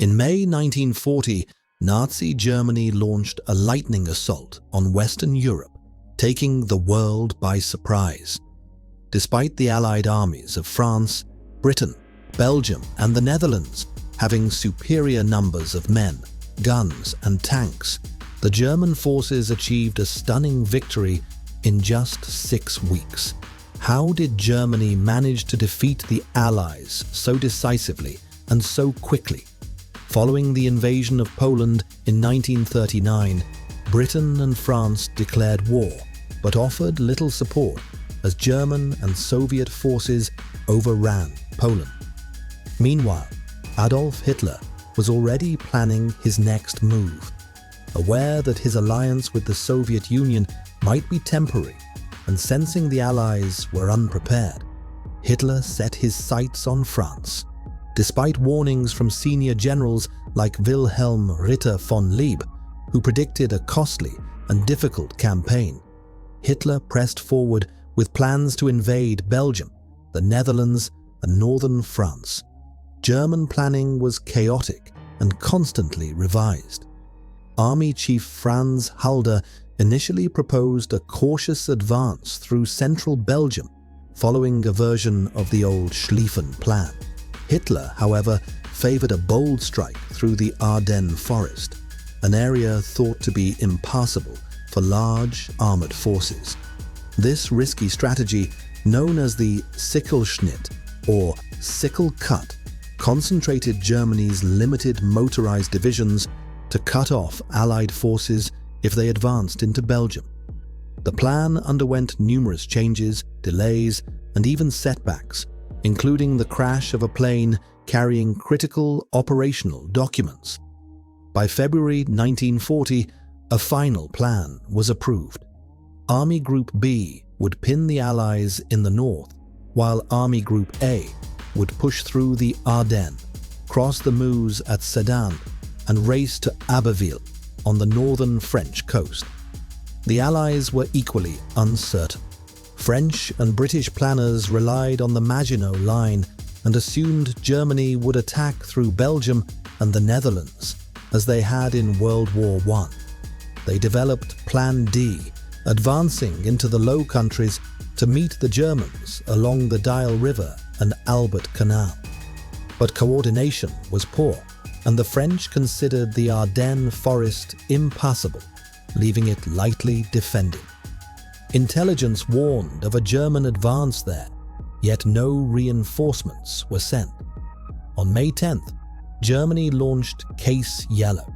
In May 1940, Nazi Germany launched a lightning assault on Western Europe, taking the world by surprise. Despite the Allied armies of France, Britain, Belgium, and the Netherlands having superior numbers of men, guns, and tanks, the German forces achieved a stunning victory in just 6 weeks. How did Germany manage to defeat the Allies so decisively and so quickly? Following the invasion of Poland in 1939, Britain and France declared war, but offered little support as German and Soviet forces overran Poland. Meanwhile, Adolf Hitler was already planning his next move. Aware that his alliance with the Soviet Union might be temporary, and sensing the Allies were unprepared, Hitler set his sights on France. Despite warnings from senior generals like Wilhelm Ritter von Lieb, who predicted a costly and difficult campaign, Hitler pressed forward with plans to invade Belgium, the Netherlands, and northern France. German planning was chaotic and constantly revised. Army Chief Franz Halder initially proposed a cautious advance through central Belgium, following a version of the old Schlieffen plan. Hitler, however, favored a bold strike through the Ardennes forest, an area thought to be impassable for large armored forces. This risky strategy, known as the Sichelschnitt or sickle cut, concentrated Germany's limited motorized divisions to cut off Allied forces if they advanced into Belgium. The plan underwent numerous changes, delays, and even setbacks, including the crash of a plane carrying critical operational documents. By February 1940, a final plan was approved. Army Group B would pin the Allies in the north, while Army Group A would push through the Ardennes, cross the Meuse at Sedan, and race to Abbeville on the northern French coast. The Allies were equally uncertain. French and British planners relied on the Maginot Line and assumed Germany would attack through Belgium and the Netherlands, as they had in World War I. They developed Plan D, advancing into the Low Countries to meet the Germans along the Dyle River and Albert Canal. But coordination was poor, and the French considered the Ardennes forest impassable, leaving it lightly defended. Intelligence warned of a German advance there, yet no reinforcements were sent. On May 10th, Germany launched Case Yellow.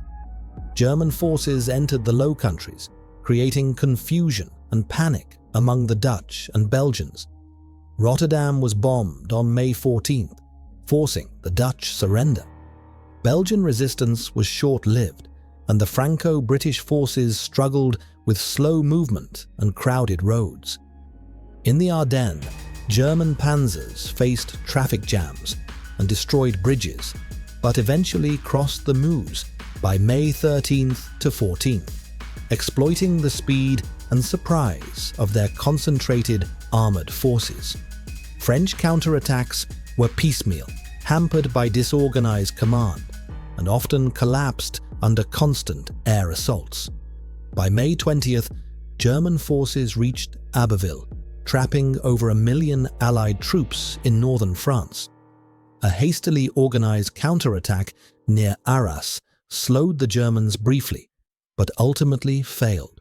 German forces entered the Low Countries, creating confusion and panic among the Dutch and Belgians. Rotterdam was bombed on May 14th, forcing the Dutch surrender. Belgian resistance was short-lived, and the Franco-British forces struggled with slow movement and crowded roads. In the Ardennes, German panzers faced traffic jams and destroyed bridges, but eventually crossed the Meuse by May 13th to 14th, exploiting the speed and surprise of their concentrated armored forces. French counterattacks were piecemeal, hampered by disorganized command, and often collapsed under constant air assaults. By May 20th, German forces reached Abbeville, trapping over 1 million Allied troops in northern France. A hastily organized counterattack near Arras slowed the Germans briefly, but ultimately failed.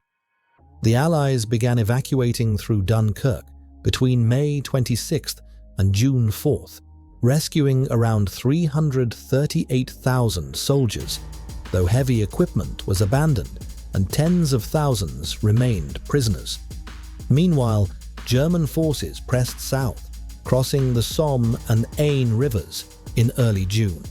The Allies began evacuating through Dunkirk between May 26th and June 4th, rescuing around 338,000 soldiers, though heavy equipment was abandoned and tens of thousands remained prisoners. Meanwhile, German forces pressed south, crossing the Somme and Aisne rivers in early June.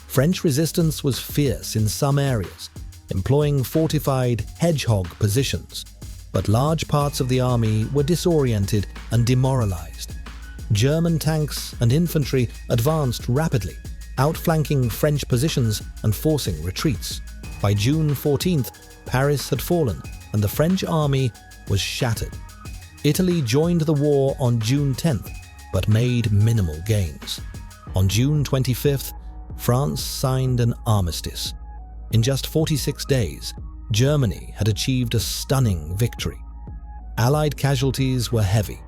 French resistance was fierce in some areas, employing fortified hedgehog positions, but large parts of the army were disoriented and demoralized. German tanks and infantry advanced rapidly, outflanking French positions and forcing retreats. By June 14th, Paris had fallen and the French army was shattered. Italy joined the war on June 10th, but made minimal gains. On June 25th, France signed an armistice. In just 46 days, Germany had achieved a stunning victory. Allied casualties were heavy: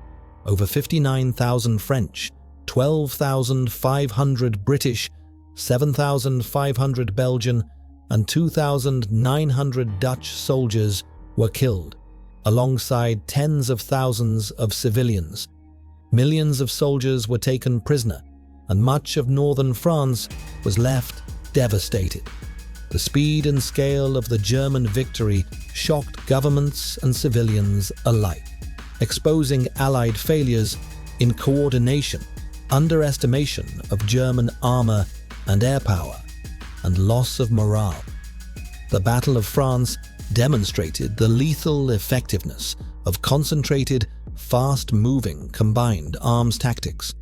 over 59,000 French, 12,500 British, 7,500 Belgian, and 2,900 Dutch soldiers were killed, alongside tens of thousands of civilians. Millions of soldiers were taken prisoner, and much of northern France was left devastated. The speed and scale of the German victory shocked governments and civilians alike, exposing Allied failures in coordination, underestimation of German armor and air power, and loss of morale. The Battle of France demonstrated the lethal effectiveness of concentrated, fast-moving combined arms tactics.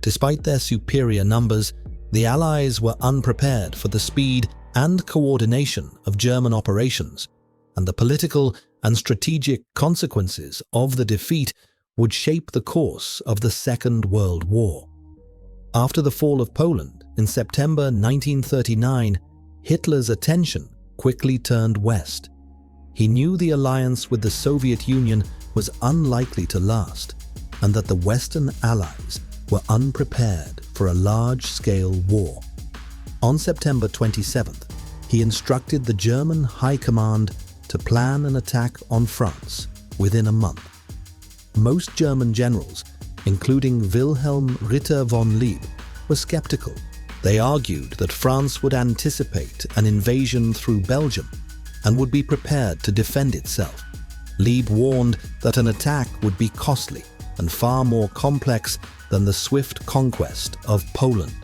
Despite their superior numbers, the Allies were unprepared for the speed and coordination of German operations, and the political and strategic consequences of the defeat would shape the course of the Second World War. After the fall of Poland in September 1939, Hitler's attention quickly turned west. He knew the alliance with the Soviet Union was unlikely to last, and that the Western Allies were unprepared for a large-scale war. On September 27th, he instructed the German High Command to plan an attack on France within a month. Most German generals, including Wilhelm Ritter von Lieb, were skeptical. They argued that France would anticipate an invasion through Belgium and would be prepared to defend itself. Lieb warned that an attack would be costly and far more complex than the swift conquest of Poland.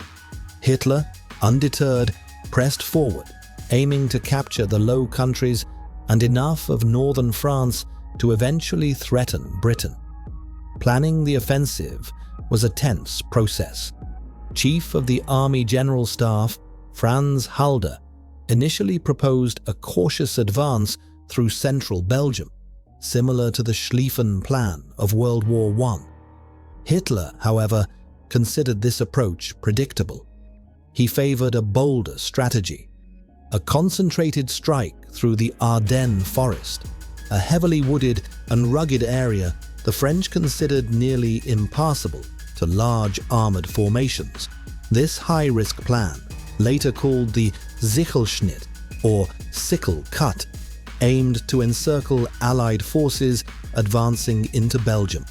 Hitler, undeterred, pressed forward, aiming to capture the Low Countries and enough of northern France to eventually threaten Britain. Planning the offensive was a tense process. Chief of the Army General Staff, Franz Halder, initially proposed a cautious advance through central Belgium, similar to the Schlieffen Plan of World War I. Hitler, however, considered this approach predictable. He favored a bolder strategy: a concentrated strike through the Ardennes forest, a heavily wooded and rugged area the French considered nearly impassable to large armored formations. This high-risk plan, later called the Sichelschnitt or sickle cut, aimed to encircle Allied forces advancing into Belgium.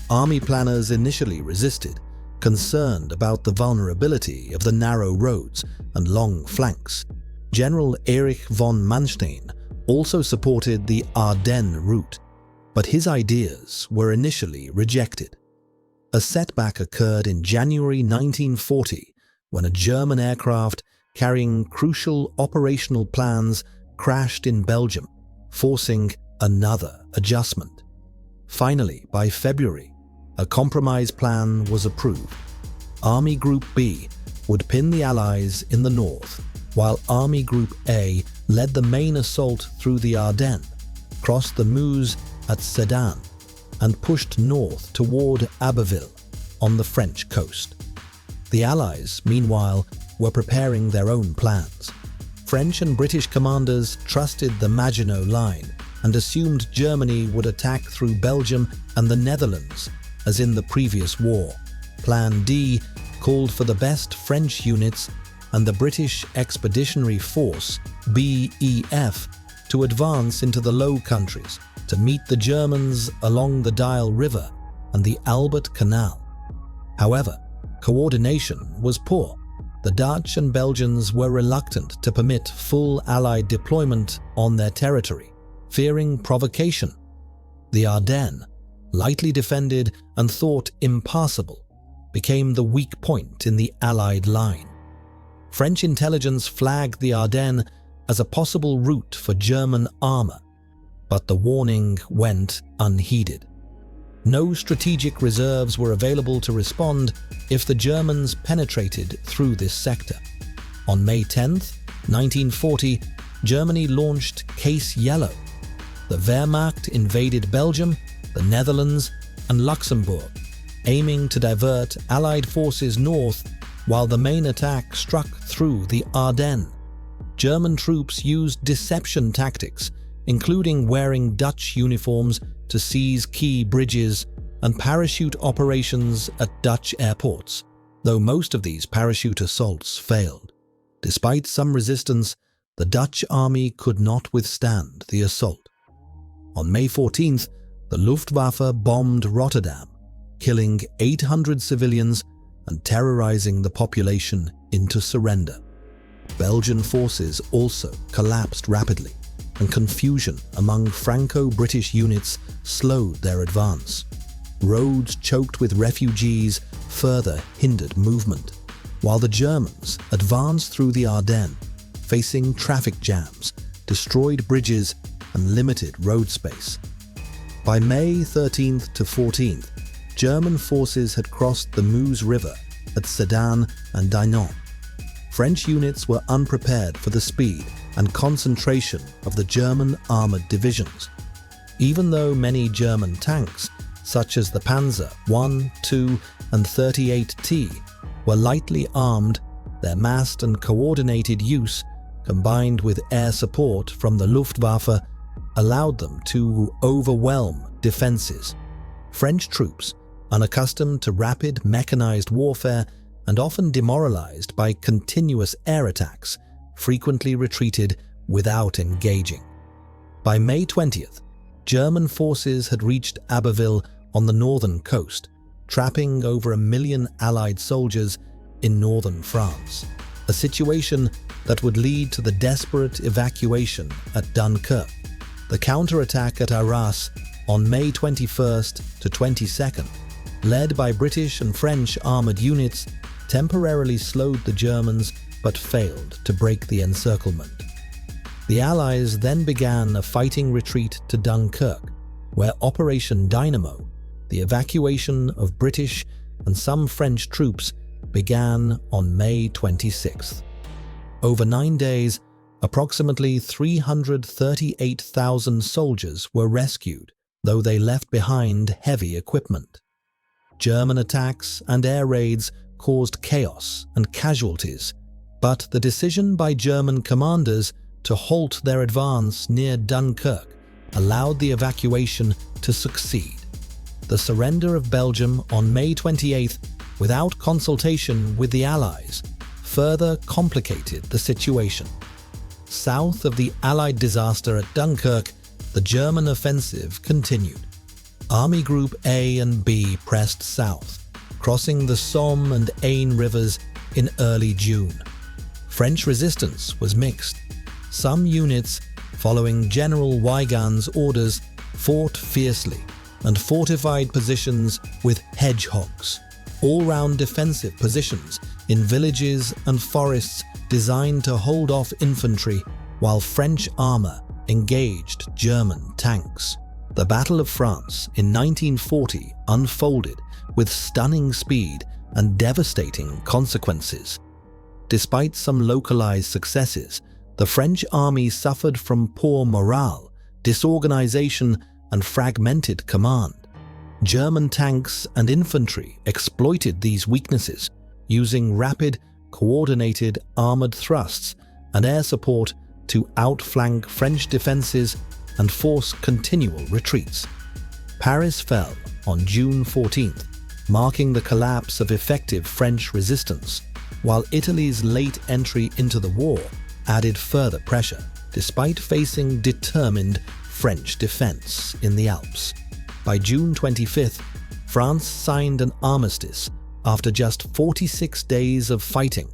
Army planners initially resisted, concerned about the vulnerability of the narrow roads and long flanks. General Erich von Manstein also supported the Ardennes route, but his ideas were initially rejected. A setback occurred in January 1940 when a German aircraft carrying crucial operational plans crashed in Belgium, forcing another adjustment. Finally, by February, a compromise plan was approved. Army Group B would pin the Allies in the north, while Army Group A led the main assault through the Ardennes, crossed the Meuse at Sedan, and pushed north toward Abbeville on the French coast. The Allies, meanwhile, were preparing their own plans. French and British commanders trusted the Maginot Line and assumed Germany would attack through Belgium and the Netherlands, as in the previous war. Plan D called for the best French units and the British Expeditionary Force, BEF, to advance into the Low Countries to meet the Germans along the Dial River and the Albert Canal. However, coordination was poor. The Dutch and Belgians were reluctant to permit full Allied deployment on their territory, fearing provocation. The Ardennes, lightly defended and thought impassable, became the weak point in the Allied line. French intelligence flagged the Ardennes as a possible route for German armor, but the warning went unheeded. No strategic reserves were available to respond if the Germans penetrated through this sector. On May 10, 1940, Germany launched Case Yellow. The Wehrmacht invaded Belgium, the Netherlands, and Luxembourg, aiming to divert Allied forces north while the main attack struck through the Ardennes. German troops used deception tactics, including wearing Dutch uniforms to seize key bridges and parachute operations at Dutch airports, though most of these parachute assaults failed. Despite some resistance, the Dutch army could not withstand the assault. On May 14th, the Luftwaffe bombed Rotterdam, killing 800 civilians and terrorizing the population into surrender. Belgian forces also collapsed rapidly, and confusion among Franco-British units slowed their advance. Roads choked with refugees further hindered movement, while the Germans advanced through the Ardennes, facing traffic jams, destroyed bridges, and limited road space. By May 13th to 14th, German forces had crossed the Meuse River at Sedan and Dinant. French units were unprepared for the speed and concentration of the German armored divisions. Even though many German tanks, such as the Panzer I, II, and 38T, were lightly armed, their massed and coordinated use, combined with air support from the Luftwaffe, allowed them to overwhelm defenses. French troops, unaccustomed to rapid mechanized warfare and often demoralized by continuous air attacks, frequently retreated without engaging. By May 20th, German forces had reached Abbeville on the northern coast, trapping over 1 million Allied soldiers in northern France, a situation that would lead to the desperate evacuation at Dunkirk. The counterattack at Arras on May 21st to 22nd, led by British and French armored units, temporarily slowed the Germans but failed to break the encirclement. The Allies then began a fighting retreat to Dunkirk, where Operation Dynamo, the evacuation of British and some French troops, began on May 26th. Over 9 days, approximately 338,000 soldiers were rescued, though they left behind heavy equipment. German attacks and air raids caused chaos and casualties, but the decision by German commanders to halt their advance near Dunkirk allowed the evacuation to succeed. The surrender of Belgium on May 28th, without consultation with the Allies, further complicated the situation. South of the Allied disaster at Dunkirk, the German offensive continued. Army Group A and B pressed south, crossing the Somme and Aisne rivers in early June. French resistance was mixed. Some units, following General Weygand's orders, fought fiercely and fortified positions with hedgehogs, all-round defensive positions in villages and forests designed to hold off infantry, while French armor engaged German tanks. The Battle of France in 1940 unfolded with stunning speed and devastating consequences. Despite some localized successes, the French army suffered from poor morale, disorganization, and fragmented command. German tanks and infantry exploited these weaknesses, using rapid, coordinated armored thrusts and air support to outflank French defenses and force continual retreats. Paris fell on June 14th, marking the collapse of effective French resistance, while Italy's late entry into the war added further pressure, despite facing determined French defense in the Alps. By June 25th, France signed an armistice after just 46 days of fighting,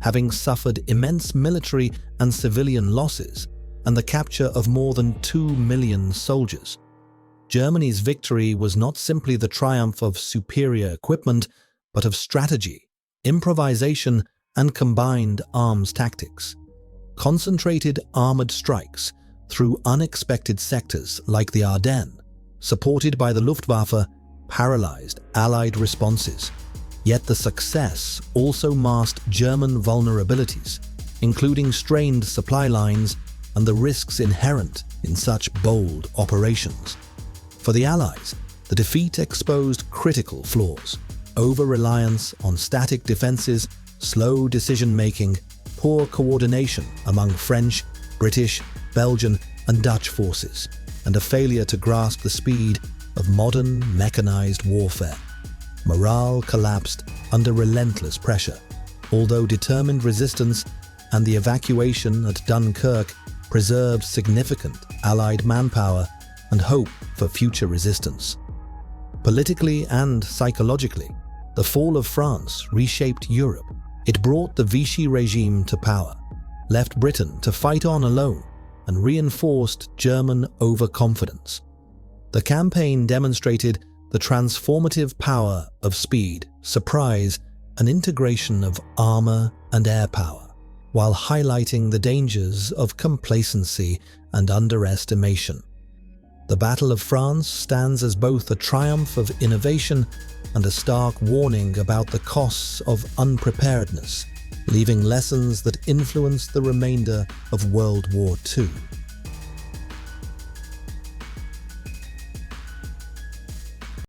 having suffered immense military and civilian losses and the capture of more than 2 million soldiers. Germany's victory was not simply the triumph of superior equipment, but of strategy, improvisation, and combined arms tactics. Concentrated armored strikes through unexpected sectors like the Ardennes, supported by the Luftwaffe, paralyzed Allied responses. Yet the success also masked German vulnerabilities, including strained supply lines and the risks inherent in such bold operations. For the Allies, the defeat exposed critical flaws: over-reliance on static defenses, slow decision-making, poor coordination among French, British, Belgian, and Dutch forces, and a failure to grasp the speed of modern mechanized warfare. Morale collapsed under relentless pressure, although determined resistance and the evacuation at Dunkirk preserved significant Allied manpower and hope for future resistance. Politically and psychologically, the fall of France reshaped Europe. It brought the Vichy regime to power, left Britain to fight on alone, and reinforced German overconfidence. The campaign demonstrated the transformative power of speed, surprise, and integration of armor and air power, while highlighting the dangers of complacency and underestimation. The Battle of France stands as both a triumph of innovation and a stark warning about the costs of unpreparedness, leaving lessons that influenced the remainder of World War II.